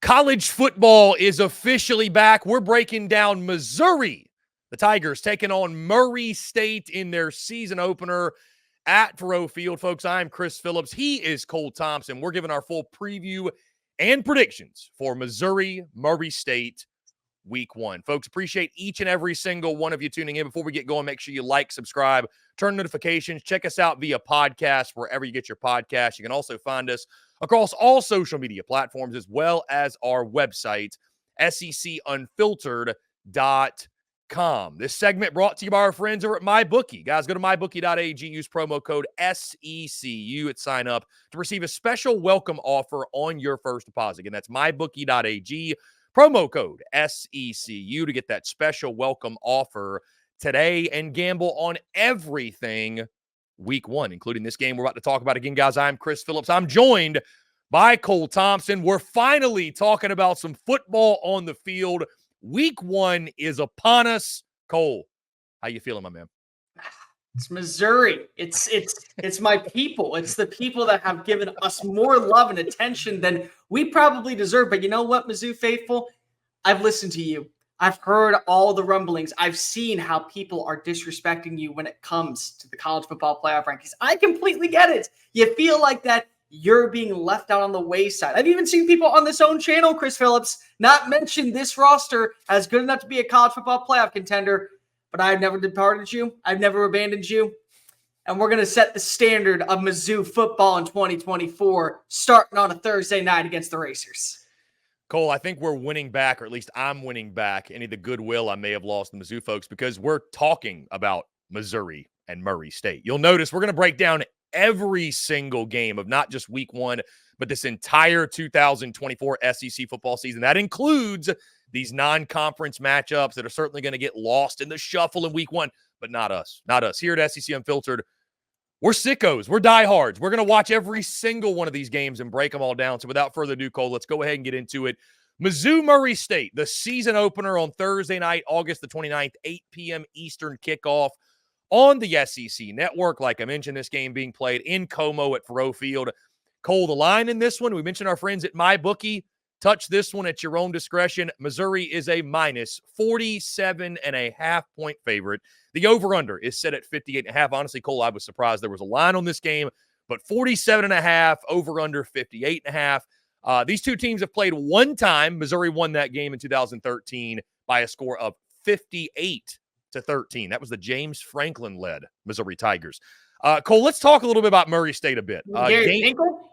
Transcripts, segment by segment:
College football is officially back. We're breaking down Missouri. The Tigers taking on Murray State in their season opener at Thoreau Field. Folks, I'm Chris Phillips. He is Cole Thompson. We're giving our full preview and predictions for Missouri, Murray State, Week 1. Folks, appreciate each and every single one of you tuning in. Before we get going, make sure you like, subscribe, turn notifications. Check us out via podcast, wherever you get your podcasts. You can also find us across all social media platforms, as well as our website, SECUnfiltered.com. This segment brought to you by our friends over at MyBookie. Guys, go to MyBookie.ag, use promo code SECU at sign up to receive a special welcome offer on your first deposit. Again, that's MyBookie.ag, promo code SECU to get that special welcome offer today and gamble on everything Week 1, including this game we're about to talk about. Again, guys, I'm Chris Phillips. I'm joined by Cole Thompson. We're finally talking about some football on the field. Week 1 is upon us. Cole, how you feeling, my man? It's Missouri. It's my people. It's the people that have given us more love and attention than we probably deserve. But you know what, Mizzou faithful? I've listened to you. I've heard all the rumblings. I've seen how people are disrespecting you when it comes to the college football playoff rankings. I completely get it. You feel like that you're being left out on the wayside. I've even seen people on this own channel, Chris Phillips, not mention this roster as good enough to be a college football playoff contender. But I've never departed you. I've never abandoned you. And we're going to set the standard of Mizzou football in 2024, starting on a Thursday night against the Racers. Cole, I think we're winning back, or at least I'm winning back any of the goodwill I may have lost in Mizzou folks, because we're talking about Missouri and Murray State. You'll notice we're going to break down every single game of not just Week 1, but this entire 2024 SEC football season. That includes these non-conference matchups that are certainly going to get lost in the shuffle in Week 1, but not us. Not us. Here at SEC Unfiltered, we're sickos. We're diehards. We're going to watch every single one of these games and break them all down. So without further ado, Cole, let's go ahead and get into it. Mizzou Murray State, the season opener on Thursday night, August the 29th, 8 p.m. Eastern kickoff on the SEC Network. Like I mentioned, this game being played in Como at Thoreau Field. Cole, the line in this one, we mentioned our friends at MyBookie. Touch this one at your own discretion. Missouri is a minus 47.5 point favorite. The over-under is set at 58.5. Honestly, Cole, I was surprised there was a line on this game, but 47.5, over-under 58.5. These two teams have played one time. Missouri won that game in 2013 by a score of 58-13. That was the James Franklin-led Missouri Tigers. Cole, let's talk a little bit about Murray State a bit. Gary Pinkel?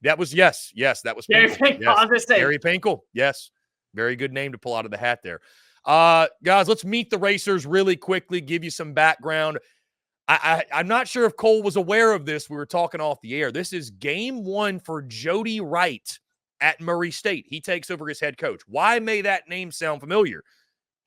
That was, yes, that was Gary Pinkel. Yes. Gary Pinkel, yes. Very good name to pull out of the hat there. Guys, let's meet the Racers really quickly, give you some background. I'm not sure if Cole was aware of this. We were talking off the air. This is game 1 for Jody Wright at Murray State. He takes over as head coach. Why may that name sound familiar?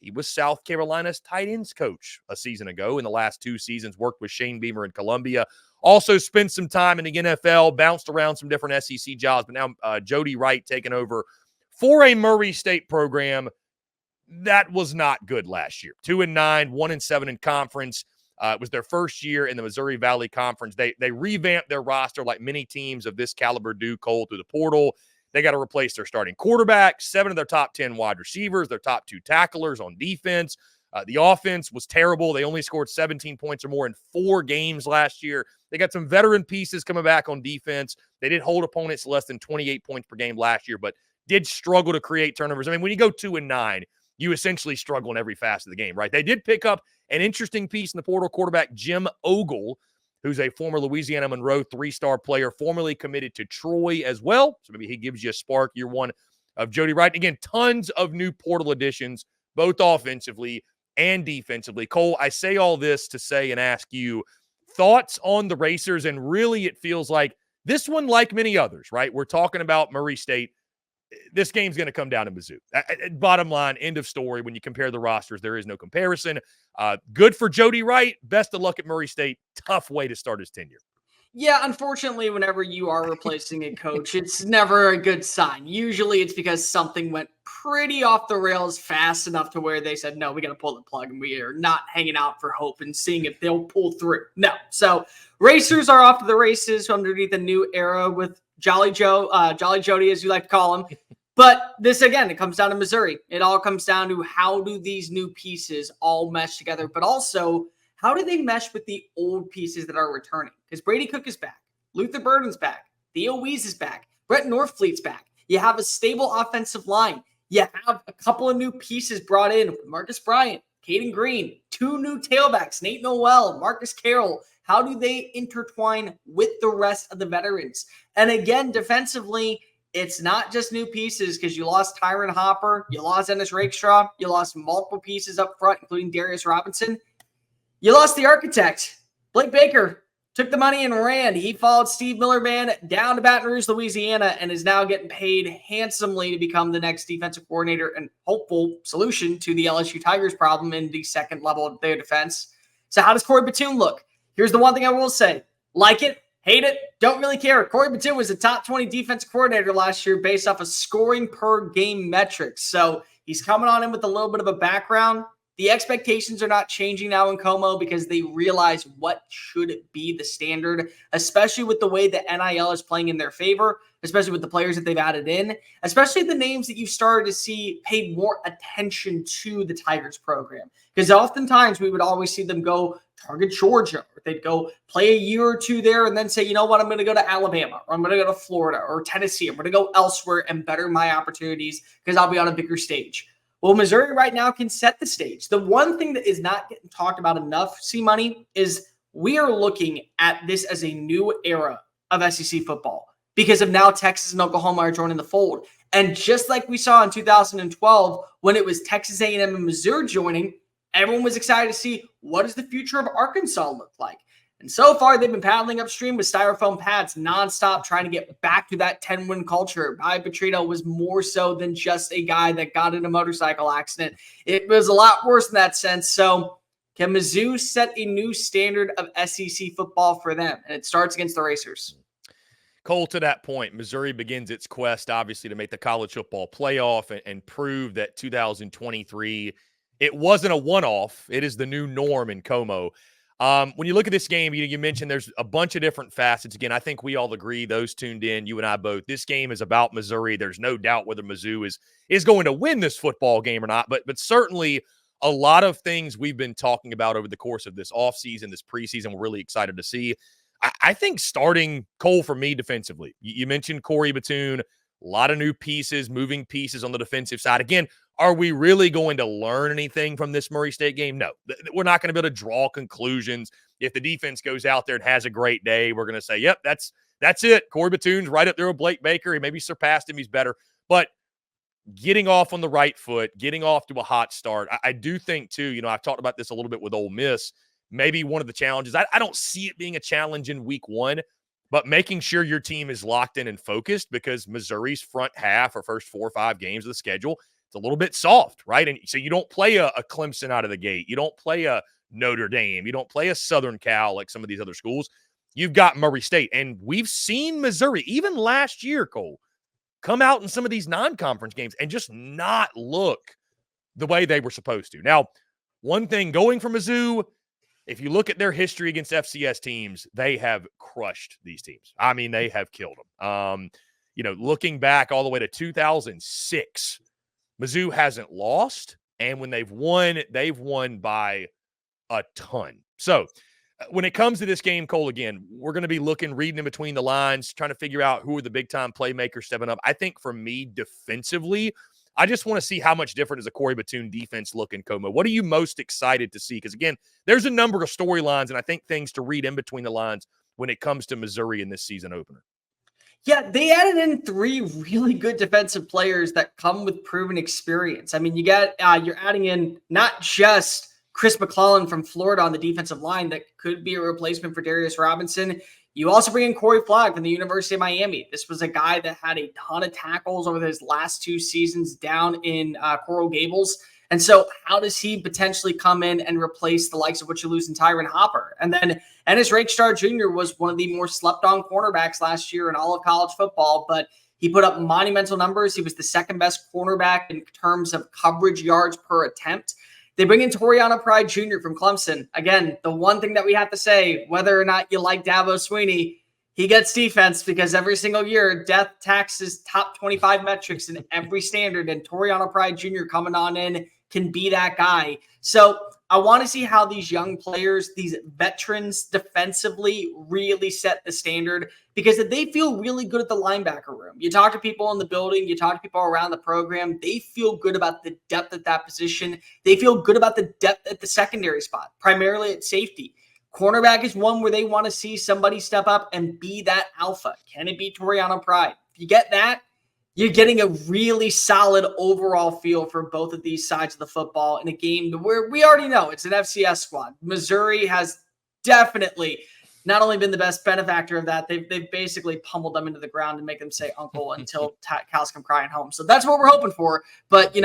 He was South Carolina's tight ends coach a season ago. In the last 2 seasons, worked with Shane Beamer in Columbia. Also spent some time in the NFL, bounced around some different SEC jobs, but now Jody Wright taking over for a Murray State program that was not good last year. 2-9, 1-7 in conference. It was their first year in the Missouri Valley Conference. They revamped their roster like many teams of this caliber do, Cole, through the portal. They got to replace their starting quarterback, 7 of their top 10 wide receivers, their top 2 tacklers on defense. The offense was terrible. They only scored 17 points or more in 4 games last year. They got some veteran pieces coming back on defense. They did hold opponents less than 28 points per game last year, but did struggle to create turnovers. I mean, when you go 2-9, you essentially struggle in every facet of the game, right? They did pick up an interesting piece in the portal quarterback, Jim Ogle, who's a former Louisiana Monroe 3-star player, formerly committed to Troy as well. So maybe he gives you a spark year 1 of Jody Wright. Again, tons of new portal additions, both offensively and defensively. Cole, I say all this to say and ask you thoughts on the Racers, and really it feels like this one, like many others, right? We're talking about Murray State. This game's going to come down to Mizzou. Bottom line, end of story. When you compare the rosters, there is no comparison. Good for Jody Wright. Best of luck at Murray State. Tough way to start his tenure. Yeah, unfortunately, whenever you are replacing a coach, it's never a good sign. Usually it's because something went pretty off the rails fast enough to where they said, no, we got to pull the plug, and we are not hanging out for hope and seeing if they'll pull through. No. So Racers are off to the races underneath a new era with Jolly Joe, Jolly Jody, as you like to call him. But this, again, it comes down to Missouri. It all comes down to how do these new pieces all mesh together, but also how do they mesh with the old pieces that are returning? Because Brady Cook is back. Luther Burden's back. Theo Wease is back. Brett Northfleet's back. You have a stable offensive line. You have a couple of new pieces brought in. Marcus Bryant, Caden Green, 2 new tailbacks, Nate Noel, Marcus Carroll. How do they intertwine with the rest of the veterans? And again, defensively, it's not just new pieces because you lost Tyron Hopper, you lost Dennis Rakestraw, you lost multiple pieces up front, including Darius Robinson. You lost the architect. Blake Baker took the money and ran. He followed Steve Millerman down to Baton Rouge, Louisiana, and is now getting paid handsomely to become the next defensive coordinator and hopeful solution to the LSU Tigers problem in the second level of their defense. So how does Corey Batoon look? Here's the one thing I will say. Like it, hate it, don't really care. Corey Batoon was a top 20 defensive coordinator last year based off of scoring per game metrics. So he's coming on in with a little bit of a background. The expectations are not changing now in Como because they realize what should be the standard, especially with the way that NIL is playing in their favor, especially with the players that they've added in, especially the names that you've started to see paid more attention to the Tigers program. Because oftentimes we would always see them go target Georgia, or they'd go play a year or two there and then say, you know what, I'm going to go to Alabama, or I'm going to go to Florida or Tennessee. I'm going to go elsewhere and better my opportunities because I'll be on a bigger stage. Well, Missouri right now can set the stage. The one thing that is not getting talked about enough, C-Money, is we are looking at this as a new era of SEC football because of now Texas and Oklahoma are joining the fold. And just like we saw in 2012 when it was Texas A&M and Missouri joining, everyone was excited to see what does the future of Arkansas look like. And so far, they've been paddling upstream with styrofoam pads nonstop, trying to get back to that 10-win culture. Bobby Petrino was more so than just a guy that got in a motorcycle accident. It was a lot worse in that sense. So can Mizzou set a new standard of SEC football for them? And it starts against the Racers. Cole, to that point, Missouri begins its quest, obviously, to make the college football playoff and prove that 2023, it wasn't a one-off. It is the new norm in Como. When you look at this game, you mentioned there's a bunch of different facets. Again, I think we all agree, those tuned in, you and I both, this game is about Missouri. There's no doubt whether Mizzou is going to win this football game or not, but certainly a lot of things we've been talking about over the course of this offseason, this preseason, we're really excited to see. I think starting Cole for me defensively, you mentioned Corey Batoon, a lot of new pieces, moving pieces on the defensive side. Again, are we really going to learn anything from this Murray State game? No. We're not going to be able to draw conclusions. If the defense goes out there and has a great day, we're going to say, yep, that's it. Corey Batoon's right up there with Blake Baker. He maybe surpassed him. He's better. But getting off on the right foot, getting off to a hot start, I do think, too, I've talked about this a little bit with Ole Miss, maybe one of the challenges. I don't see it being a challenge in week one, but making sure your team is locked in and focused because Missouri's front half or first 4 or 5 games of the schedule, it's a little bit soft, right? And so you don't play a Clemson out of the gate. You don't play a Notre Dame. You don't play a Southern Cal like some of these other schools. You've got Murray State. And we've seen Missouri, even last year, Cole, come out in some of these non-conference games and just not look the way they were supposed to. Now, one thing going from Mizzou, if you look at their history against FCS teams, they have crushed these teams. I mean, they have killed them. Looking back all the way to 2006, Mizzou hasn't lost, and when they've won by a ton. So when it comes to this game, Cole, again, we're going to be reading in between the lines, trying to figure out who are the big-time playmakers stepping up. I think for me, defensively, I just want to see how much different is a Corey Batoon defense look in Como. What are you most excited to see? Because, again, there's a number of storylines, and I think things to read in between the lines when it comes to Missouri in this season opener. Yeah, they added in 3 really good defensive players that come with proven experience. I mean, you're adding in not just Chris McClellan from Florida on the defensive line that could be a replacement for Darius Robinson. You also bring in Corey Flagg from the University of Miami. This was a guy that had a ton of tackles over his last 2 seasons down in Coral Gables. And so how does he potentially come in and replace the likes of what you lose in Tyron Hopper? And then Ennis Rakestraw Jr. was one of the more slept-on cornerbacks last year in all of college football, but he put up monumental numbers. He was the second best cornerback in terms of coverage yards per attempt. They bring in Toriano Pride Jr. from Clemson. Again, the one thing that we have to say, whether or not you like Dabo Swinney, He gets defense because every single year, Death taxes top 25 metrics in every standard, and Toriano Pride Jr. coming on in can be that guy. So I want to see how these young players, these veterans defensively really set the standard, because if they feel really good at the linebacker room, you talk to people in the building, you talk to people around the program, they feel good about the depth at that position. They feel good about the depth at the secondary spot, primarily at safety. Cornerback is one where they want to see somebody step up and be that alpha. Can it be Toriano Pride? If you get that, you're getting a really solid overall feel for both of these sides of the football in a game where we already know it's an FCS squad. Missouri has definitely not only been the best benefactor of that, they've basically pummeled them into the ground and make them say uncle until cows come crying home. So that's what we're hoping for. But,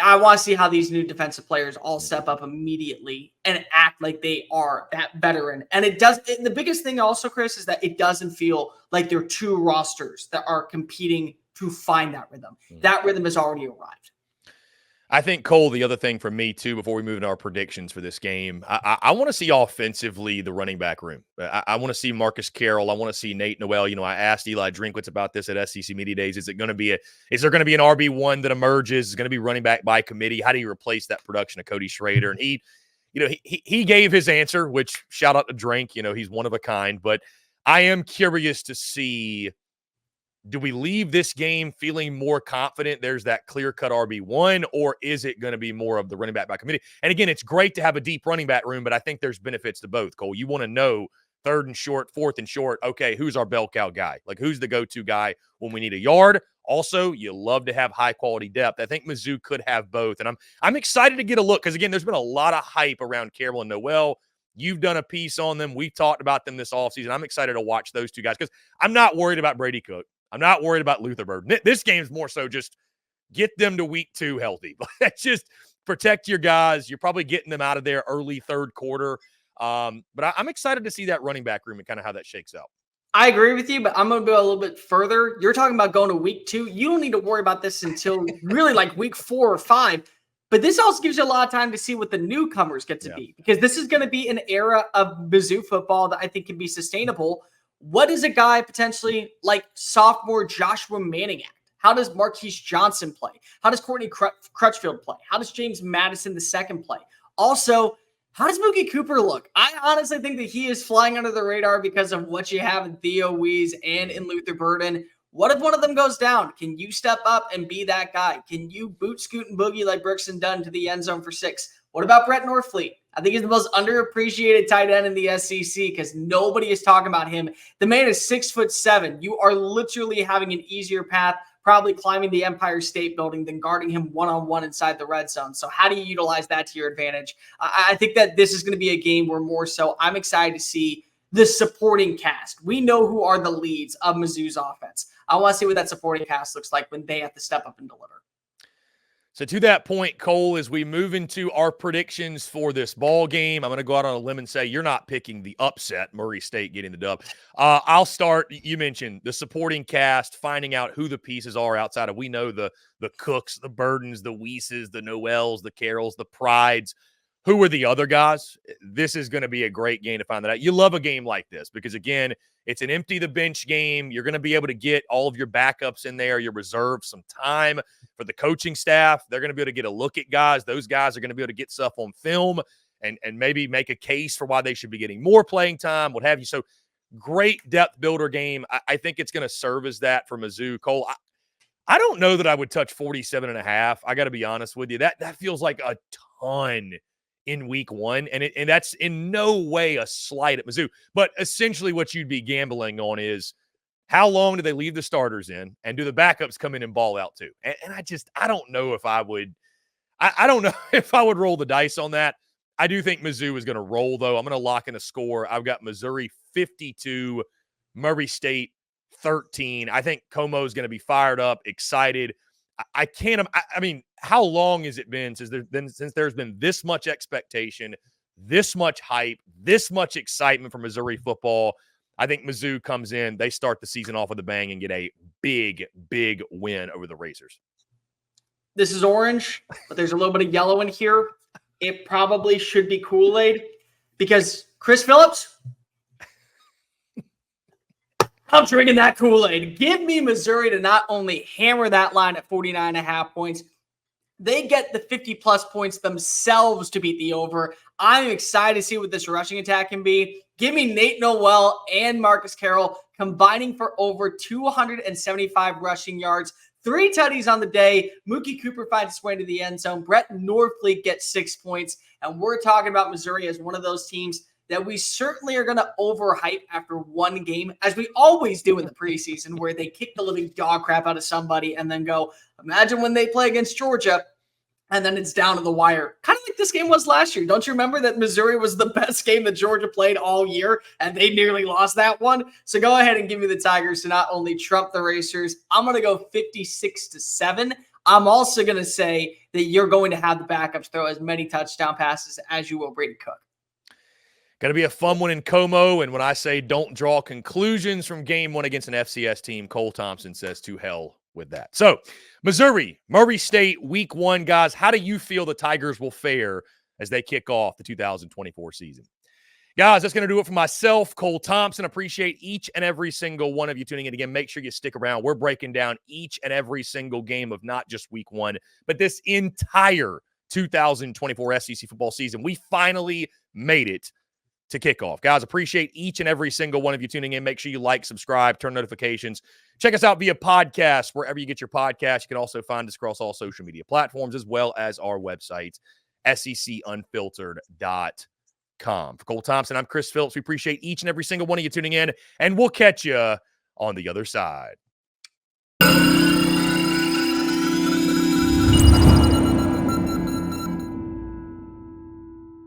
I want to see how these new defensive players all step up immediately and act like they are that veteran. And the biggest thing also, Chris, is that it doesn't feel like they're two rosters that are competing to find that rhythm. That rhythm has already arrived. I think, Cole, the other thing for me, too, before we move into our predictions for this game, I want to see offensively the running back room. I want to see Marcus Carroll. I want to see Nate Noel. I asked Eli Drinkwitz about this at SEC Media Days. Is there going to be an RB1 that emerges? Is it going to be running back by committee? How do you replace that production of Cody Schrader? And he gave his answer, which shout out to Drink. He's one of a kind. But I am curious to see, do we leave this game feeling more confident there's that clear-cut RB1, or is it going to be more of the running back by committee? And again, it's great to have a deep running back room, but I think there's benefits to both, Cole. You want to know third and short, fourth and short, okay, who's our bell cow guy? Like, who's the go-to guy when we need a yard? Also, you love to have high-quality depth. I think Mizzou could have both, and I'm excited to get a look because, again, there's been a lot of hype around Carroll and Noel. You've done a piece on them. We've talked about them this offseason. I'm excited to watch those two guys because I'm not worried about Brady Cook. I'm not worried about Luther Burden. This game's more so just get them to week 2 healthy. That's just protect your guys. You're probably getting them out of there early third quarter. But I'm excited to see that running back room and kind of how that shakes out. I agree with you, but I'm going to go a little bit further. You're talking about going to week 2. You don't need to worry about this until really like week 4 or 5. But this also gives you a lot of time to see what the newcomers get to be, because this is going to be an era of Mizzou football that I think can be sustainable. What is a guy potentially like sophomore Joshua Manning act? How does Marquise Johnson play? How does Courtney Crutchfield play? How does James Madison II play? Also, how does Mookie Cooper look? I honestly think that he is flying under the radar because of what you have in Theo Wease and in Luther Burden. What if one of them goes down? Can you step up and be that guy? Can you boot, scoot, and boogie like Brooks and Dunn to the end zone for 6? What about Brett Norfleet? I think he's the most underappreciated tight end in the SEC because nobody is talking about him. The man is 6'7". You are literally having an easier path, probably climbing the Empire State Building, than guarding him one-on-one inside the red zone. So how do you utilize that to your advantage? I think that this is going to be a game where more so I'm excited to see the supporting cast. We know who are the leads of Mizzou's offense. I want to see what that supporting cast looks like when they have to step up and deliver. So to that point, Cole, as we move into our predictions for this ball game, I'm going to go out on a limb and say you're not picking the upset, Murray State getting the dub. I'll start. You mentioned the supporting cast, finding out who the pieces are outside of, we know the Cooks, the Burdens, the Weeses, the Noels, the Carrolls, the Prides. Who are the other guys? This is going to be a great game to find that out. You love a game like this because, again, it's an empty the bench game. You're going to be able to get all of your backups in there, your reserves, some time for the coaching staff. They're going to be able to get a look at guys. Those guys are going to be able to get stuff on film and maybe make a case for why they should be getting more playing time, what have you. So great depth builder game. I think it's going to serve as that for Mizzou. Cole, I don't know that I would touch 47.5. I got to be honest with you. That feels like a ton in week 1, and that's in no way a slight at Mizzou. But essentially what you'd be gambling on is how long do they leave the starters in, and do the backups come in and ball out too? And I don't know if I would – I don't know if I would roll the dice on that. I do think Mizzou is going to roll, though. I'm going to lock in a score. I've got Missouri 52, Murray State 13. I think Como is going to be fired up, excited. I mean, how long has it been since there's been this much expectation, this much hype, this much excitement for Missouri football? I think Mizzou comes in, they start the season off with a bang and get a big, big win over the Razors. This is orange, but there's a little bit of yellow in here. It probably should be Kool-Aid because Chris Phillips, I'm drinking that Kool-Aid. Give me Missouri to not only hammer that line at 49.5 points, they get the 50-plus points themselves to beat the over. I'm excited to see what this rushing attack can be. Give me Nate Noel and Marcus Carroll combining for over 275 rushing yards. 3 tutties on the day. Mookie Cooper finds his way into the end zone. Brett Norfleet gets 6 points. And we're talking about Missouri as one of those teams that we certainly are going to overhype after one game, as we always do in the preseason, where they kick the living dog crap out of somebody and then go, imagine when they play against Georgia, and then it's down to the wire. Kind of like this game was last year. Don't you remember that Missouri was the best game that Georgia played all year, and they nearly lost that one? So go ahead and give me the Tigers to not only trump the Racers. I'm going to go 56-7. I'm also going to say that you're going to have the backups throw as many touchdown passes as you will Brady Cook. Going to be a fun one in Como, and when I say don't draw conclusions from game one against an FCS team, Cole Thompson says to hell with that. So, Missouri, Murray State, week 1, guys, how do you feel the Tigers will fare as they kick off the 2024 season? Guys, that's going to do it for myself, Cole Thompson. Appreciate each and every single one of you tuning in. Again, make sure you stick around. We're breaking down each and every single game of not just week 1, but this entire 2024 SEC football season. We finally made it to kickoff. Guys, appreciate each and every single one of you tuning in. Make sure you like, subscribe, turn notifications. Check us out via podcast, wherever you get your podcast. You can also find us across all social media platforms, as well as our website, secunfiltered.com. For Cole Thompson, I'm Chris Phillips. We appreciate each and every single one of you tuning in, and we'll catch you on the other side.